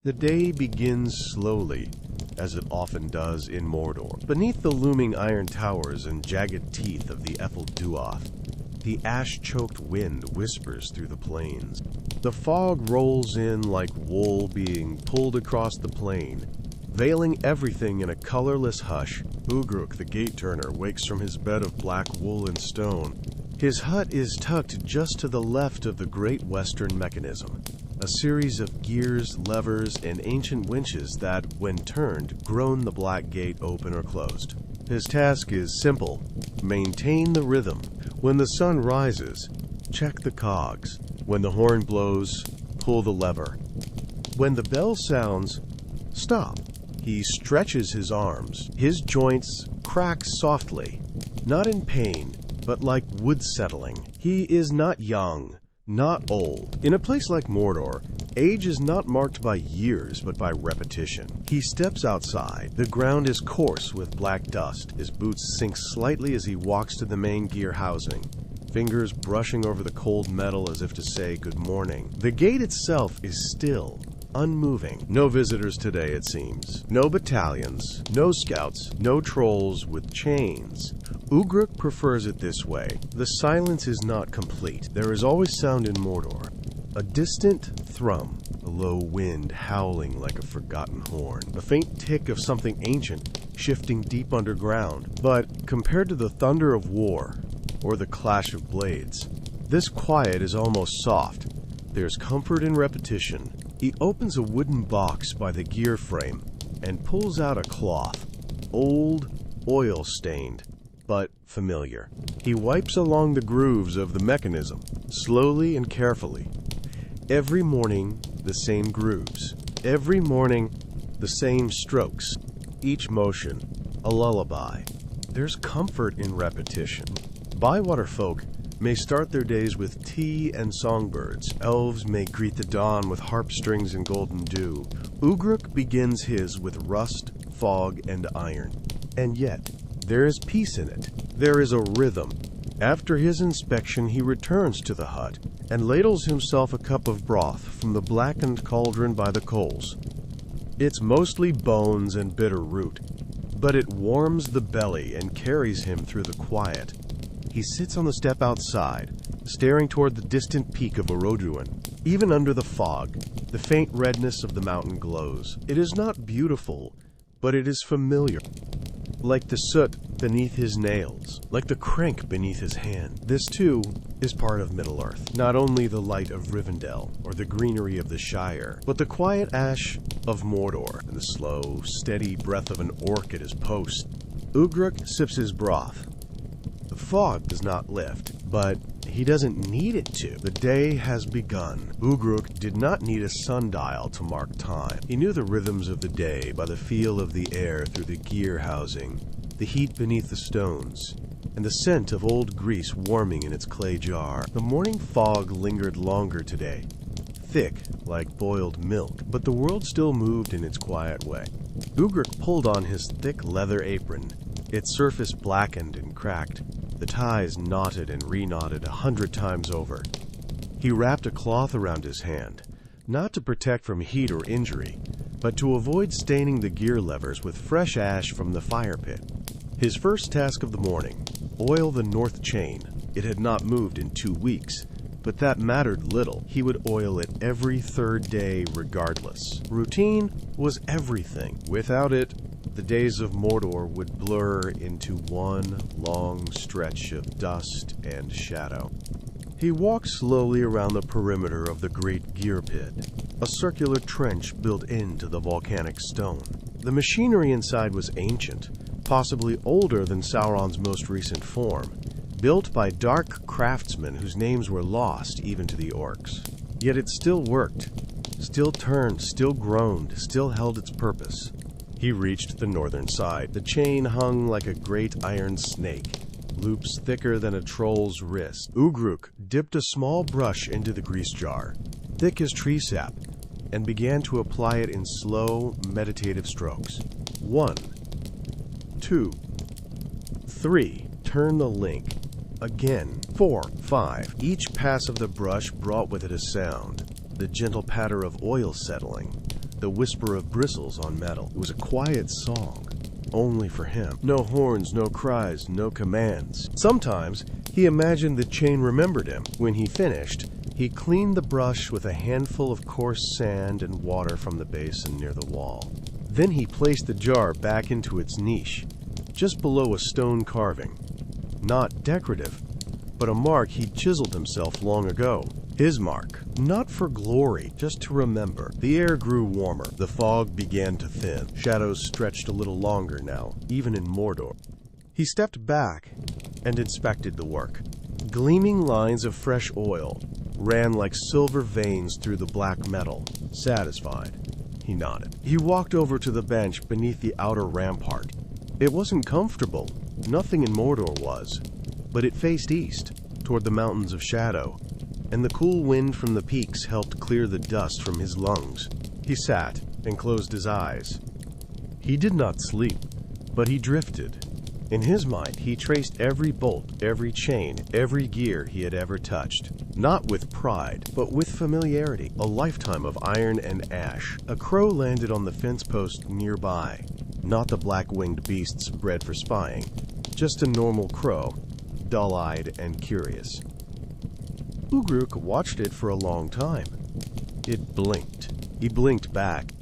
The day begins slowly, as it often does in Mordor. Beneath the looming iron towers and jagged teeth of the Duoth, the ash-choked wind whispers through the plains. The fog rolls in like wool being pulled across the plain, veiling everything in a colorless hush. Ugrúk, the gate-turner, wakes from his bed of black wool and stone. His hut is tucked just to the left of the great western mechanism, a series of gears, levers, and ancient winches that, when turned, groan the black gate open or closed. His task is simple: maintain the rhythm. When the sun rises, check the cogs. When the horn blows, pull the lever. When the bell sounds, stop. He stretches his arms. His joints crack softly, not in pain, but like wood settling. He is not young, not old. In a place like Mordor, age is not marked by years, but by repetition. He steps outside. The ground is coarse with black dust. His boots sink slightly as he walks to the main gear housing, fingers brushing over the cold metal as if to say good morning. The gate itself is still, unmoving. No visitors today, it seems. No battalions, no scouts, no trolls with chains. Ugrúk prefers it this way. The silence is not complete. There is always sound in Mordor. A distant thrum, a low wind howling like a forgotten horn, a faint tick of something ancient shifting deep underground. But compared to the thunder of war or the clash of blades, this quiet is almost soft. There's comfort in repetition. He opens a wooden box by the gear frame and pulls out a cloth, old, oil-stained, but familiar. He wipes along the grooves of the mechanism, slowly and carefully. Every morning, the same grooves. Every morning, the same strokes. Each motion, a lullaby. There's comfort in repetition. Bywater folk may start their days with tea and songbirds. Elves may greet the dawn with harp strings and golden dew. Ugrúk begins his with rust, fog, and iron. And yet, there is peace in it. There is a rhythm. After his inspection, he returns to the hut and ladles himself a cup of broth from the blackened cauldron by the coals. It's mostly bones and bitter root, but it warms the belly and carries him through the quiet. He sits on the step outside, staring toward the distant peak of Mordor. Even under the fog, the faint redness of the mountain glows. It is not beautiful, but it is familiar. Like the soot beneath his nails, like the crank beneath his hand. This, too, is part of Middle-earth. Not only the light of Rivendell or the greenery of the Shire, but the quiet ash of Mordor and the slow, steady breath of an orc at his post. Ugrúk sips his broth. The fog does not lift, but he doesn't need it to. The day has begun. Ugrúk did not need a sundial to mark time. He knew the rhythms of the day by the feel of the air through the gear housing, the heat beneath the stones, and the scent of old grease warming in its clay jar. The morning fog lingered longer today, thick like boiled milk, but the world still moved in its quiet way. Ugrúk pulled on his thick leather apron, its surface blackened and cracked, the ties knotted and reknotted 100 times over. He wrapped a cloth around his hand, not to protect from heat or injury, but to avoid staining the gear levers with fresh ash from the fire pit. His first task of the morning: oil the north chain. It had not moved in 2 weeks, but that mattered little. He would oil it every third day regardless. Routine was everything. Without it, the days of Mordor would blur into one long stretch of dust and shadow. He walked slowly around the perimeter of the great gear pit, a circular trench built into the volcanic stone. The machinery inside was ancient, possibly older than Sauron's most recent form, built by dark craftsmen whose names were lost even to the orcs. Yet it still worked, still turned, still groaned, still held its purpose. He reached the northern side. The chain hung like a great iron snake, loops thicker than a troll's wrist. Ugrúk dipped a small brush into the grease jar, thick as tree sap, and began to apply it in slow, meditative strokes. 1, 2, 3. Turn the link. Again. 4, 5. Each pass of the brush brought with it a sound, the gentle patter of oil settling, the whisper of bristles on metal. It was a quiet song, only for him. No horns, no cries, no commands. Sometimes he imagined the chain remembered him. When he finished, he cleaned the brush with a handful of coarse sand and water from the basin near the wall. Then he placed the jar back into its niche, just below a stone carving. Not decorative, but a mark he'd chiseled himself long ago. His mark. Not for glory, just to remember. The air grew warmer. The fog began to thin. Shadows stretched a little longer now, even in Mordor. He stepped back and inspected the work. Gleaming lines of fresh oil ran like silver veins through the black metal. Satisfied, he nodded. He walked over to the bench beneath the outer rampart. It wasn't comfortable. Nothing in Mordor was. But it faced east, toward the mountains of shadow, and the cool wind from the peaks helped clear the dust from his lungs. He sat and closed his eyes. He did not sleep, but he drifted. In his mind, he traced every bolt, every chain, every gear he had ever touched. Not with pride, but with familiarity. A lifetime of iron and ash. A crow landed on the fence post nearby. Not the black-winged beasts bred for spying. Just a normal crow, dull-eyed and curious. Ugrúk watched it for a long time. It blinked. He blinked back.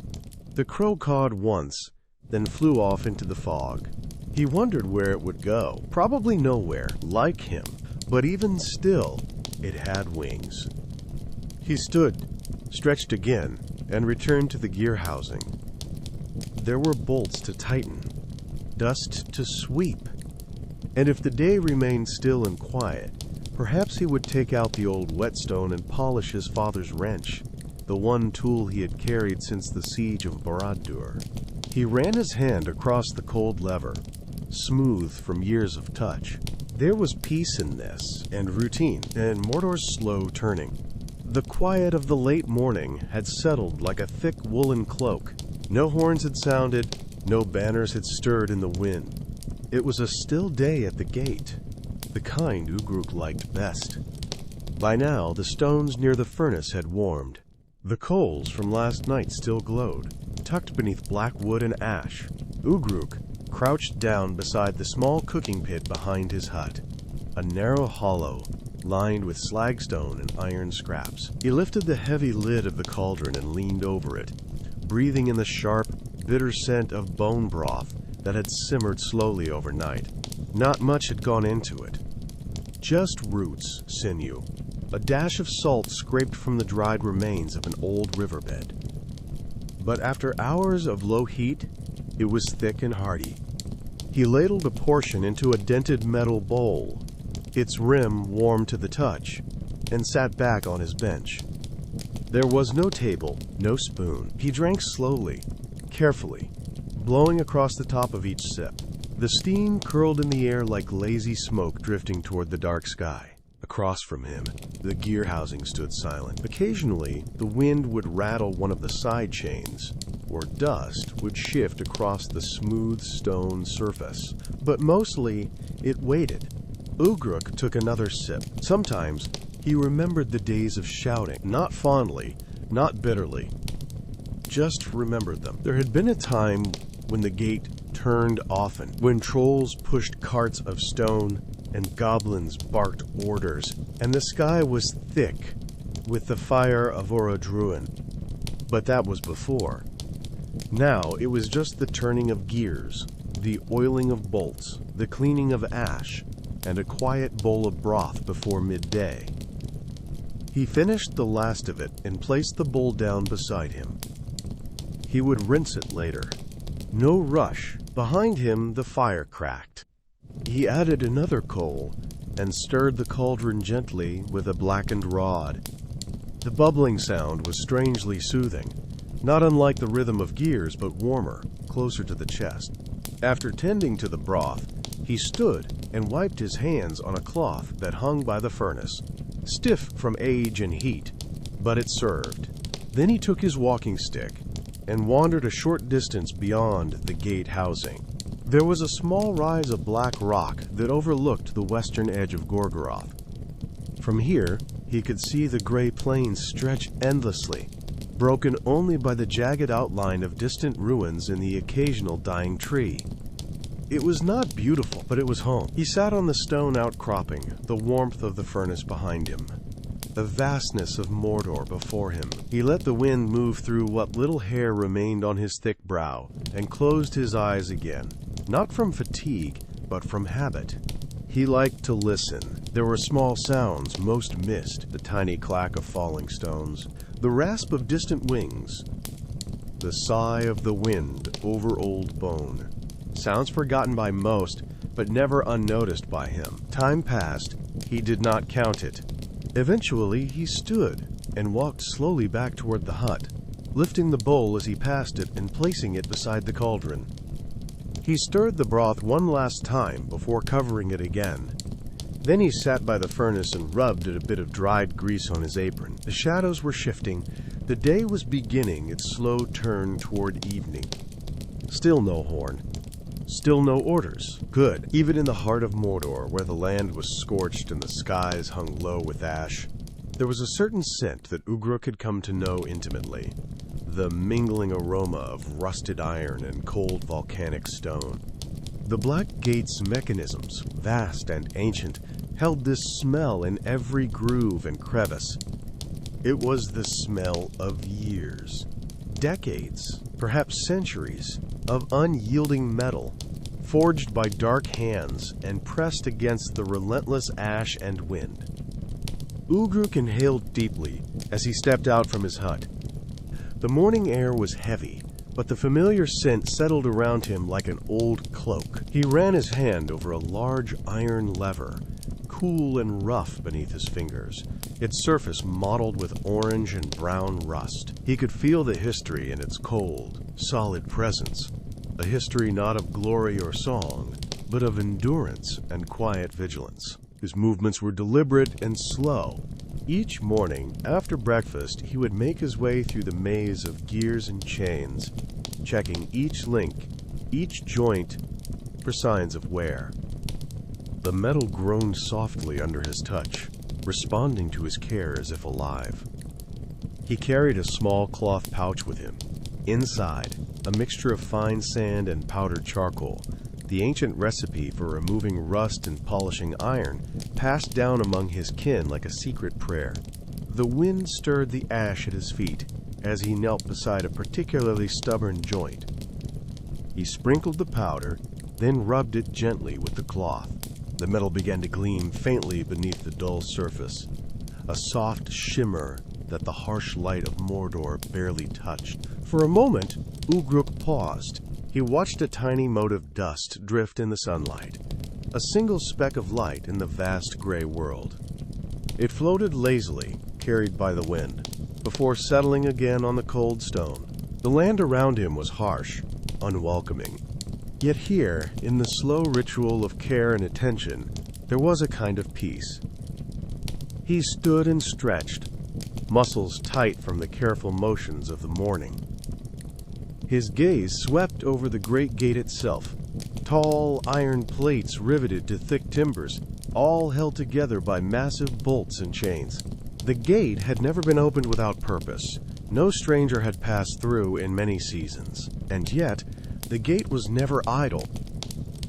The crow cawed once, then flew off into the fog. He wondered where it would go. Probably nowhere, like him. But even still, it had wings. He stood, stretched again, and returned to the gear housing. There were bolts to tighten, dust to sweep. And if the day remained still and quiet, perhaps he would take out the old whetstone and polish his father's wrench, the one tool he had carried since the siege of Barad-dûr. He ran his hand across the cold lever, smooth from years of touch. There was peace in this, and routine, and Mordor's slow turning. The quiet of the late morning had settled like a thick woolen cloak. No horns had sounded, no banners had stirred in the wind. It was a still day at the gate, the kind Ugrúk liked best. By now, the stones near the furnace had warmed. The coals from last night still glowed, tucked beneath black wood and ash. Ugrúk crouched down beside the small cooking pit behind his hut, a narrow hollow lined with slagstone and iron scraps. He lifted the heavy lid of the cauldron and leaned over it, breathing in the sharp, bitter scent of bone broth that had simmered slowly overnight. Not much had gone into it. Just roots, sinew, a dash of salt scraped from the dried remains of an old riverbed. But after hours of low heat, it was thick and hearty. He ladled a portion into a dented metal bowl, its rim warm to the touch, and sat back on his bench. There was no table, no spoon. He drank slowly, carefully, blowing across the top of each sip. The steam curled in the air like lazy smoke drifting toward the dark sky. Across from him, the gear housing stood silent. Occasionally, the wind would rattle one of the side chains, or dust would shift across the smooth stone surface. But mostly, it waited. Ugrúk took another sip. Sometimes, he remembered the days of shouting, not fondly, not bitterly. Just remembered them. There had been a time when the gate turned often, when trolls pushed carts of stone and goblins barked orders, and the sky was thick with the fire of Orodruin. But that was before. Now it was just the turning of gears, the oiling of bolts, the cleaning of ash, and a quiet bowl of broth before midday. He finished the last of it and placed the bowl down beside him. He would rinse it later. No rush. Behind him, the fire cracked. He added another coal and stirred the cauldron gently with a blackened rod. The bubbling sound was strangely soothing, not unlike the rhythm of gears, but warmer, closer to the chest. After tending to the broth, he stood and wiped his hands on a cloth that hung by the furnace, stiff from age and heat, but it served. Then he took his walking stick and wandered a short distance beyond the gate housing. There was a small rise of black rock that overlooked the western edge of Gorgoroth. From here, he could see the gray plains stretch endlessly, broken only by the jagged outline of distant ruins and the occasional dying tree. It was not beautiful, but it was home. He sat on the stone outcropping, the warmth of the furnace behind him, the vastness of Mordor before him. He let the wind move through what little hair remained on his thick brow, and closed his eyes again, not from fatigue, but from habit. He liked to listen. There were small sounds most missed, the tiny clack of falling stones, the rasp of distant wings, the sigh of the wind over old bone. Sounds forgotten by most, but never unnoticed by him. Time passed. He did not count it. Eventually, he stood and walked slowly back toward the hut, lifting the bowl as he passed it and placing it beside the cauldron. He stirred the broth one last time before covering it again. Then he sat by the furnace and rubbed at a bit of dried grease on his apron. The shadows were shifting. The day was beginning its slow turn toward evening. Still no horn. Still no orders. Good. Even in the heart of Mordor, where the land was scorched and the skies hung low with ash, there was a certain scent that Ugrúk had come to know intimately. The mingling aroma of rusted iron and cold volcanic stone. The Black Gate's mechanisms, vast and ancient, held this smell in every groove and crevice. It was the smell of years, decades, perhaps centuries, of unyielding metal, forged by dark hands and pressed against the relentless ash and wind. Ugrúk inhaled deeply as he stepped out from his hut. The morning air was heavy, but the familiar scent settled around him like an old cloak. He ran his hand over a large iron lever, cool and rough beneath his fingers, its surface mottled with orange and brown rust. He could feel the history in its cold, solid presence, a history not of glory or song, but of endurance and quiet vigilance. His movements were deliberate and slow. Each morning, after breakfast, he would make his way through the maze of gears and chains, checking each link, each joint, for signs of wear. The metal groaned softly under his touch, responding to his care as if alive. He carried a small cloth pouch with him. Inside, a mixture of fine sand and powdered charcoal, the ancient recipe for removing rust and polishing iron, passed down among his kin like a secret prayer. The wind stirred the ash at his feet as he knelt beside a particularly stubborn joint. He sprinkled the powder, then rubbed it gently with the cloth. The metal began to gleam faintly beneath the dull surface, a soft shimmer that the harsh light of Mordor barely touched. For a moment, Ugrúk paused. He watched a tiny mote of dust drift in the sunlight, a single speck of light in the vast gray world. It floated lazily, carried by the wind, before settling again on the cold stone. The land around him was harsh, unwelcoming. Yet here, in the slow ritual of care and attention, there was a kind of peace. He stood and stretched, muscles tight from the careful motions of the morning. His gaze swept over the great gate itself, tall iron plates riveted to thick timbers, all held together by massive bolts and chains. The gate had never been opened without purpose. No stranger had passed through in many seasons, and yet the gate was never idle.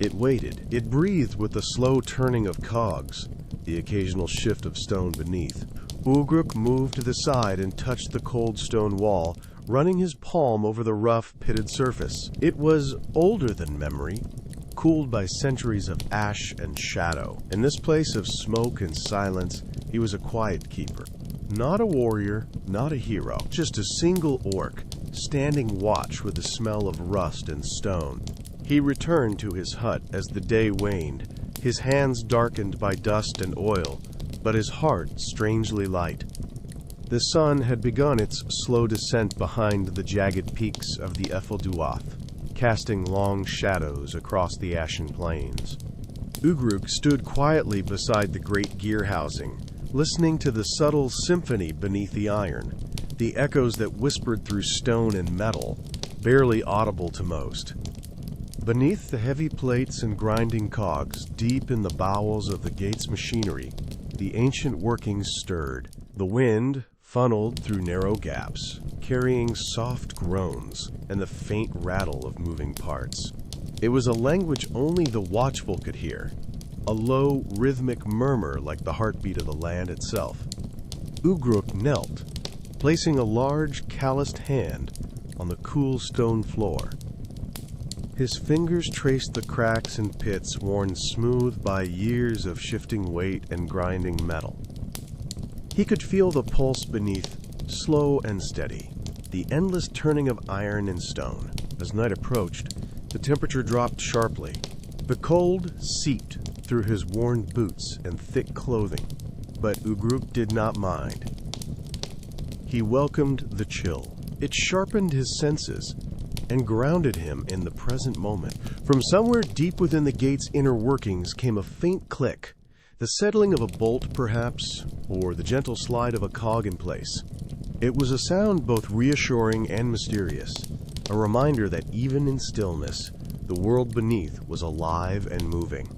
It waited. It breathed with the slow turning of cogs, the occasional shift of stone beneath. Ugrúk moved to the side and touched the cold stone wall, running his palm over the rough, pitted surface. It was older than memory, cooled by centuries of ash and shadow. In this place of smoke and silence, he was a quiet keeper. Not a warrior, not a hero, just a single orc, standing watch with the smell of rust and stone. He returned to his hut as the day waned, his hands darkened by dust and oil, but his heart strangely light. The sun had begun its slow descent behind the jagged peaks of the Duath, casting long shadows across the ashen plains. Ugrúk stood quietly beside the great gear housing, listening to the subtle symphony beneath the iron, the echoes that whispered through stone and metal, barely audible to most. Beneath the heavy plates and grinding cogs, deep in the bowels of the gate's machinery, the ancient workings stirred. The wind, funneled through narrow gaps, carrying soft groans and the faint rattle of moving parts. It was a language only the watchful could hear, a low, rhythmic murmur like the heartbeat of the land itself. Ugrúk knelt, placing a large, calloused hand on the cool stone floor. His fingers traced the cracks and pits worn smooth by years of shifting weight and grinding metal. He could feel the pulse beneath, slow and steady, the endless turning of iron and stone. As night approached, the temperature dropped sharply. The cold seeped through his worn boots and thick clothing, but Ugrúk did not mind. He welcomed the chill. It sharpened his senses and grounded him in the present moment. From somewhere deep within the gate's inner workings came a faint click, the settling of a bolt perhaps, or the gentle slide of a cog in place. It was a sound both reassuring and mysterious, a reminder that even in stillness, the world beneath was alive and moving.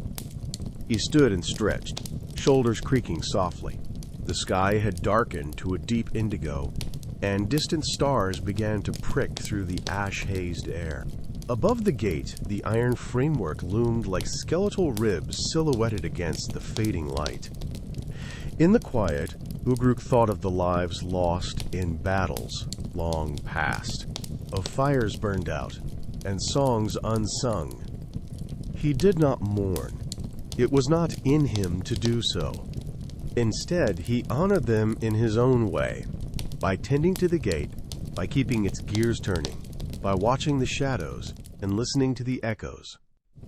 He stood and stretched, shoulders creaking softly. The sky had darkened to a deep indigo, and distant stars began to prick through the ash-hazed air. Above the gate, the iron framework loomed like skeletal ribs silhouetted against the fading light. In the quiet, Ugrúk thought of the lives lost in battles long past, of fires burned out, and songs unsung. He did not mourn. It was not in him to do so. Instead, he honored them in his own way, by tending to the gate, by keeping its gears turning, by watching the shadows and listening to the echoes.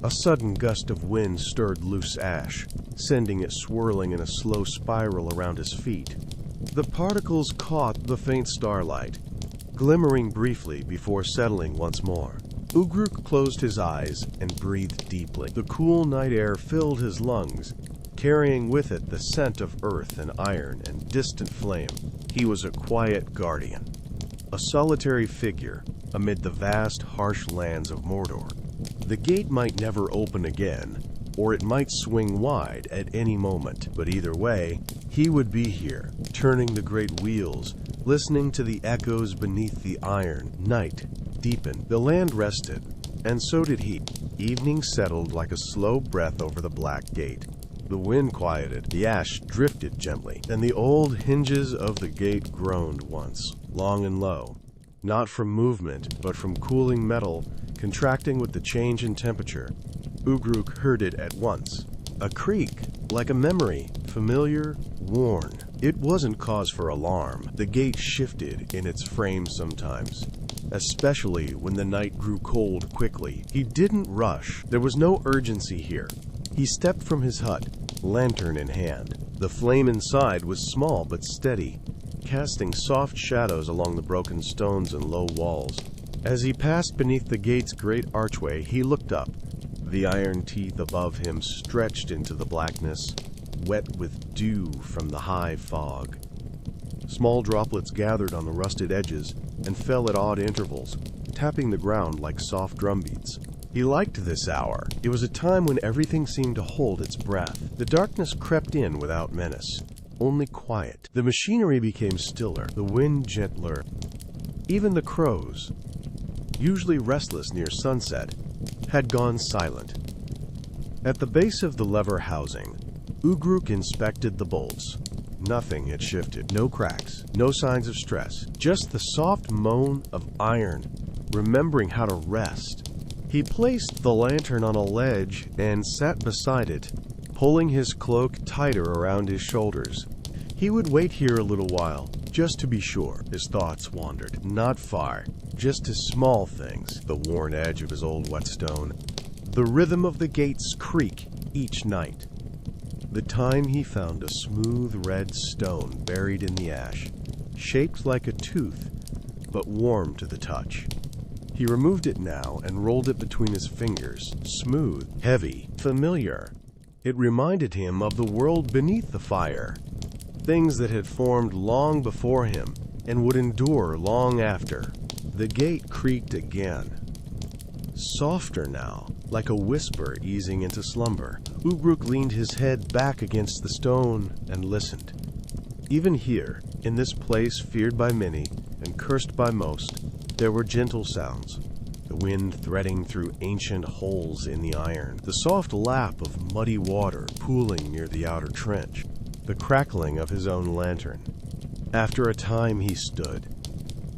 A sudden gust of wind stirred loose ash, sending it swirling in a slow spiral around his feet. The particles caught the faint starlight, glimmering briefly before settling once more. Ugrúk closed his eyes and breathed deeply. The cool night air filled his lungs, carrying with it the scent of earth and iron and distant flame. He was a quiet guardian, a solitary figure amid the vast, harsh lands of Mordor. The gate might never open again, or it might swing wide at any moment, but either way, he would be here, turning the great wheels, listening to the echoes beneath the iron. Night deepened, the land rested, and so did he. Evening settled like a slow breath over the black gate. The wind quieted, the ash drifted gently, and the old hinges of the gate groaned once, long and low, not from movement, but from cooling metal contracting with the change in temperature. Ugrúk heard it at once. A creak, like a memory, familiar, worn. It wasn't cause for alarm. The gate shifted in its frame sometimes, especially when the night grew cold quickly. He didn't rush. There was no urgency here. He stepped from his hut, lantern in hand. The flame inside was small but steady, casting soft shadows along the broken stones and low walls. As he passed beneath the gate's great archway, he looked up. The iron teeth above him stretched into the blackness, wet with dew from the high fog. Small droplets gathered on the rusted edges and fell at odd intervals, tapping the ground like soft drumbeats. He liked this hour. It was a time when everything seemed to hold its breath. The darkness crept in without menace, only quiet. The machinery became stiller, the wind gentler. Even the crows, usually restless near sunset, had gone silent. At the base of the lever housing, Ugrúk inspected the bolts. Nothing had shifted, no cracks, no signs of stress, just the soft moan of iron, remembering how to rest. He placed the lantern on a ledge and sat beside it, pulling his cloak tighter around his shoulders. He would wait here a little while, just to be sure. His thoughts wandered, not far, just to small things, the worn edge of his old whetstone, the rhythm of the gate's creak each night, the time he found a smooth red stone buried in the ash, shaped like a tooth, but warm to the touch. He removed it now and rolled it between his fingers, smooth, heavy, familiar. It reminded him of the world beneath the fire, things that had formed long before him and would endure long after. The gate creaked again, softer now, like a whisper easing into slumber. Ugrúk leaned his head back against the stone and listened. Even here, in this place feared by many and cursed by most, there were gentle sounds. The wind threading through ancient holes in the iron, the soft lap of muddy water pooling near the outer trench, the crackling of his own lantern. After a time he stood.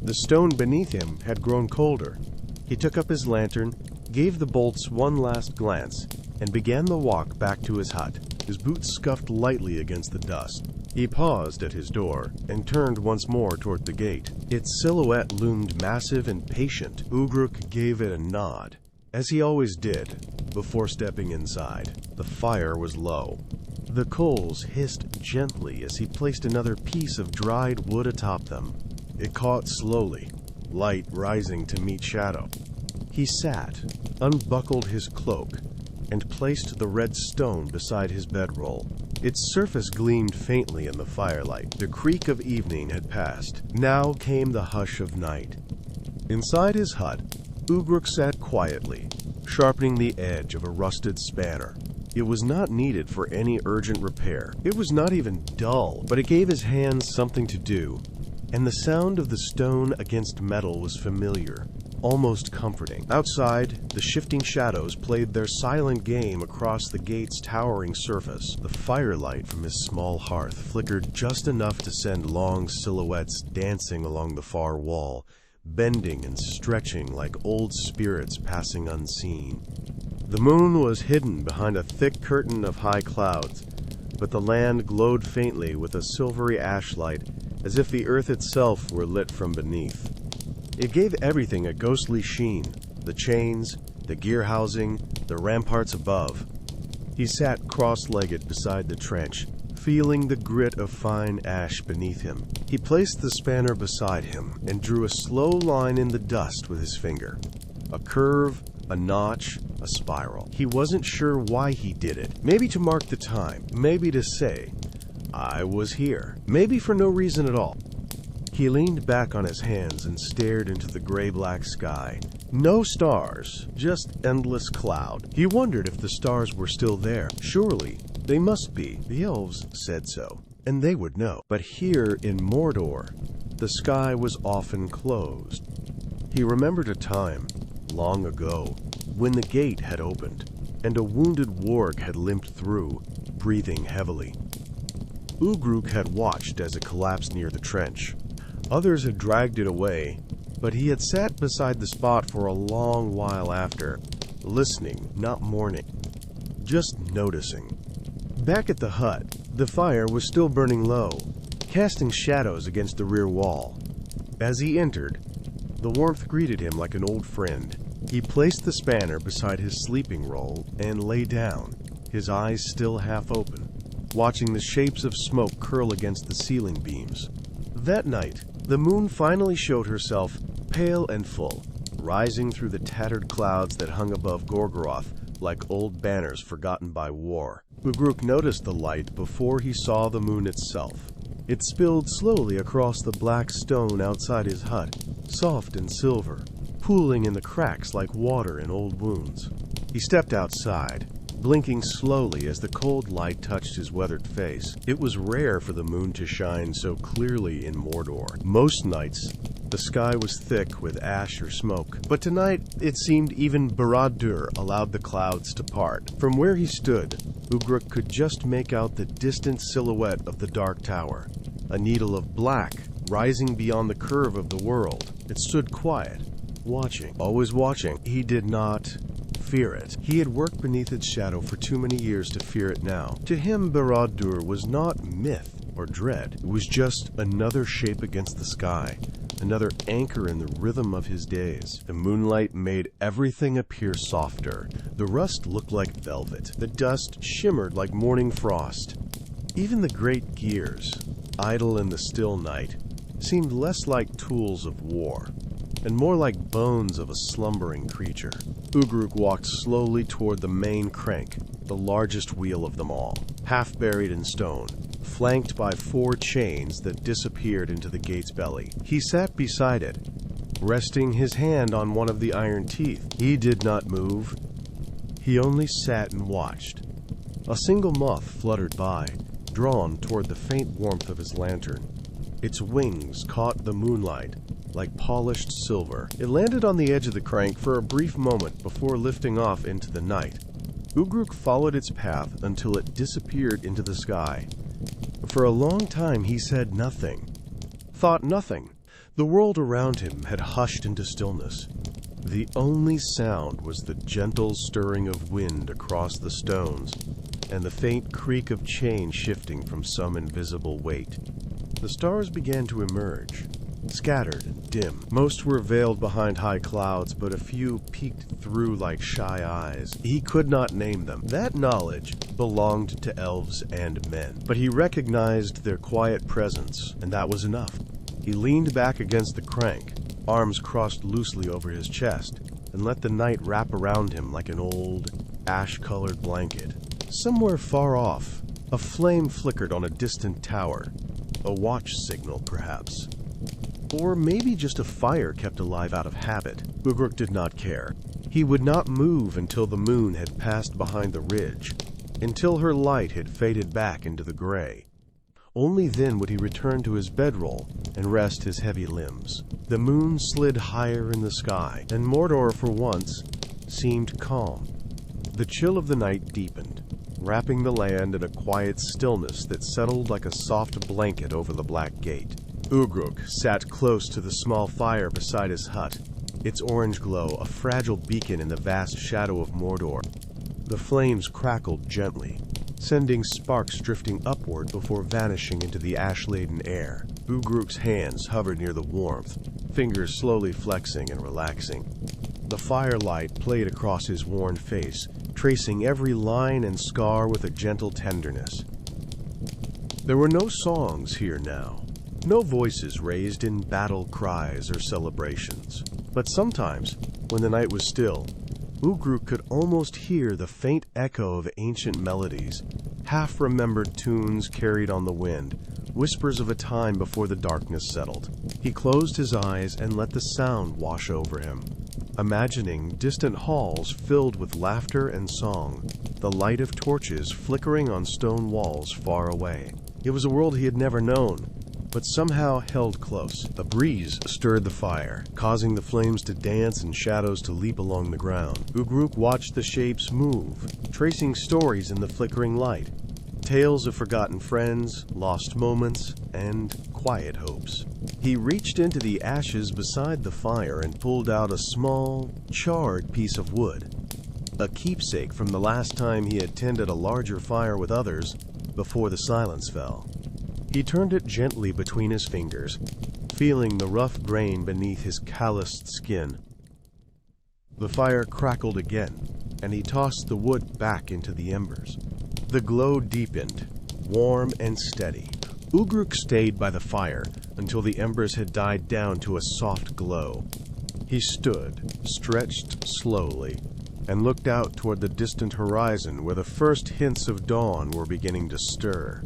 The stone beneath him had grown colder. He took up his lantern, gave the bolts one last glance, and began the walk back to his hut. His boots scuffed lightly against the dust. He paused at his door and turned once more toward the gate. Its silhouette loomed massive and patient. Ugrúk gave it a nod, as he always did, before stepping inside. The fire was low. The coals hissed gently as he placed another piece of dried wood atop them. It caught slowly, light rising to meet shadow. He sat, unbuckled his cloak, and placed the red stone beside his bedroll. Its surface gleamed faintly in the firelight. The creak of evening had passed. Now came the hush of night. Inside his hut, Ugrúk sat quietly, sharpening the edge of a rusted spanner. It was not needed for any urgent repair. It was not even dull, but it gave his hands something to do, and the sound of the stone against metal was familiar, almost comforting. Outside, the shifting shadows played their silent game across the gate's towering surface. The firelight from his small hearth flickered just enough to send long silhouettes dancing along the far wall, bending and stretching like old spirits passing unseen. The moon was hidden behind a thick curtain of high clouds, but the land glowed faintly with a silvery ashlight, as if the earth itself were lit from beneath. It gave everything a ghostly sheen, the chains, the gear housing, the ramparts above. He sat cross-legged beside the trench, feeling the grit of fine ash beneath him. He placed the spanner beside him and drew a slow line in the dust with his finger. A curve, a notch, a spiral. He wasn't sure why he did it. Maybe to mark the time, maybe to say, "I was here." Maybe for no reason at all. He leaned back on his hands and stared into the gray-black sky. No stars, just endless cloud. He wondered if the stars were still there. Surely, they must be. The elves said so, and they would know. But here in Mordor, the sky was often closed. He remembered a time, long ago, when the gate had opened, and a wounded warg had limped through, breathing heavily. Ugrúk had watched as it collapsed near the trench. Others had dragged it away, but he had sat beside the spot for a long while after, listening, not mourning, just noticing. Back at the hut, the fire was still burning low, casting shadows against the rear wall. As he entered, the warmth greeted him like an old friend. He placed the spanner beside his sleeping roll and lay down, his eyes still half open, watching the shapes of smoke curl against the ceiling beams. That night, the moon finally showed herself, pale and full, rising through the tattered clouds that hung above Gorgoroth like old banners forgotten by war. Ugrúk noticed the light before he saw the moon itself. It spilled slowly across the black stone outside his hut, soft and silver, pooling in the cracks like water in old wounds. He stepped outside, blinking slowly as the cold light touched his weathered face. It was rare for the moon to shine so clearly in Mordor. Most nights, the sky was thick with ash or smoke, but tonight it seemed even Barad-dûr allowed the clouds to part. From where he stood, Ugrúk could just make out the distant silhouette of the dark tower, a needle of black rising beyond the curve of the world. It stood quiet, watching, always watching. He did not fear it. He had worked beneath its shadow for too many years to fear it now. To him, Barad-dûr was not myth or dread. It was just another shape against the sky, another anchor in the rhythm of his days. The moonlight made everything appear softer. The rust looked like velvet. The dust shimmered like morning frost. Even the great gears, idle in the still night, seemed less like tools of war, and more like bones of a slumbering creature. Ugrúk walked slowly toward the main crank, the largest wheel of them all, half buried in stone, flanked by 4 chains that disappeared into the gate's belly. He sat beside it, resting his hand on one of the iron teeth. He did not move. He only sat and watched. A single moth fluttered by, drawn toward the faint warmth of his lantern. Its wings caught the moonlight like polished silver. It landed on the edge of the crank for a brief moment before lifting off into the night. Ugrúk followed its path until it disappeared into the sky. For a long time he said nothing, thought nothing. The world around him had hushed into stillness. The only sound was the gentle stirring of wind across the stones and the faint creak of chain shifting from some invisible weight. The stars began to emerge, scattered and dim. Most were veiled behind high clouds, but a few peeked through like shy eyes. He could not name them. That knowledge belonged to elves and men, but he recognized their quiet presence, and that was enough. He leaned back against the crank, arms crossed loosely over his chest, and let the night wrap around him like an old, ash-colored blanket. Somewhere far off, a flame flickered on a distant tower. A watch signal, perhaps. Or maybe just a fire kept alive out of habit. Ugrúk did not care. He would not move until the moon had passed behind the ridge, until her light had faded back into the gray. Only then would he return to his bedroll and rest his heavy limbs. The moon slid higher in the sky, and Mordor, for once, seemed calm. The chill of the night deepened, wrapping the land in a quiet stillness that settled like a soft blanket over the black gate. Ugrúk sat close to the small fire beside his hut, its orange glow a fragile beacon in the vast shadow of Mordor. The flames crackled gently, sending sparks drifting upward before vanishing into the ash-laden air. Ugrúk's hands hovered near the warmth, fingers slowly flexing and relaxing. The firelight played across his worn face, tracing every line and scar with a gentle tenderness. There were no songs here now, no voices raised in battle cries or celebrations. But sometimes, when the night was still, Ugrúk could almost hear the faint echo of ancient melodies, half-remembered tunes carried on the wind, whispers of a time before the darkness settled. He closed his eyes and let the sound wash over him, imagining distant halls filled with laughter and song, the light of torches flickering on stone walls far away. It was a world he had never known, but somehow held close. A breeze stirred the fire, causing the flames to dance and shadows to leap along the ground. Ugrúk watched the shapes move, tracing stories in the flickering light. Tales of forgotten friends, lost moments, and quiet hopes. He reached into the ashes beside the fire and pulled out a small, charred piece of wood, a keepsake from the last time he had tended a larger fire with others before the silence fell. He turned it gently between his fingers, feeling the rough grain beneath his calloused skin. The fire crackled again, and he tossed the wood back into the embers. The glow deepened, warm and steady. Ugrúk stayed by the fire until the embers had died down to a soft glow. He stood, stretched slowly, and looked out toward the distant horizon where the first hints of dawn were beginning to stir.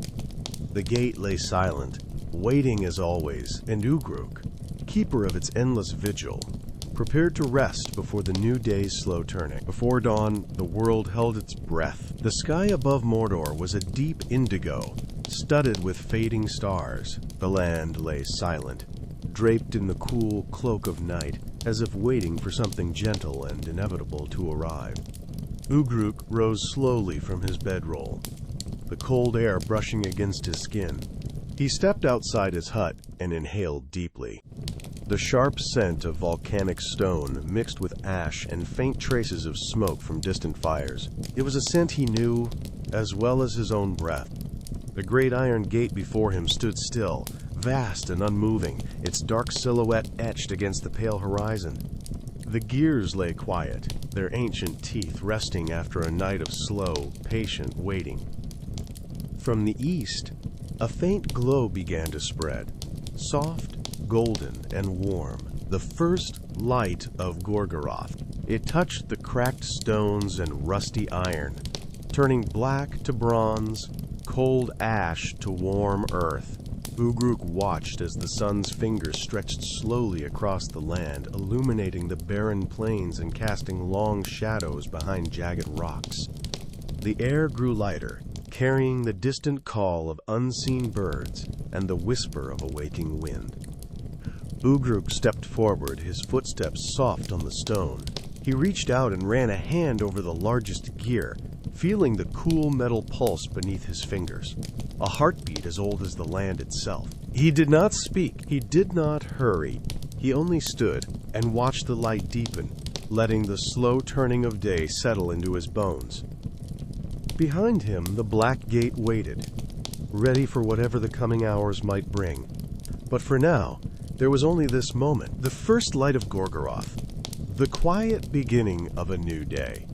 The gate lay silent, waiting as always, and Ugrúk, keeper of its endless vigil, prepared to rest before the new day's slow turning. Before dawn, the world held its breath. The sky above Mordor was a deep indigo, studded with fading stars. The land lay silent, draped in the cool cloak of night, as if waiting for something gentle and inevitable to arrive. Ugrúk rose slowly from his bedroll, the cold air brushing against his skin. He stepped outside his hut and inhaled deeply. The sharp scent of volcanic stone mixed with ash and faint traces of smoke from distant fires. It was a scent he knew, as well as his own breath. The great iron gate before him stood still, vast and unmoving, its dark silhouette etched against the pale horizon. The gears lay quiet, their ancient teeth resting after a night of slow, patient waiting. From the east, a faint glow began to spread, soft, golden, and warm, the first light of Gorgoroth. It touched the cracked stones and rusty iron, turning black to bronze, cold ash to warm earth. Ugrúk watched as the sun's fingers stretched slowly across the land, illuminating the barren plains and casting long shadows behind jagged rocks. The air grew lighter, carrying the distant call of unseen birds and the whisper of a waking wind. Ugrúk stepped forward, his footsteps soft on the stone. He reached out and ran a hand over the largest gear, feeling the cool metal pulse beneath his fingers, a heartbeat as old as the land itself. He did not speak. He did not hurry. He only stood and watched the light deepen, letting the slow turning of day settle into his bones. Behind him, the black gate waited, ready for whatever the coming hours might bring. But for now, there was only this moment, the first light of Gorgoroth, the quiet beginning of a new day.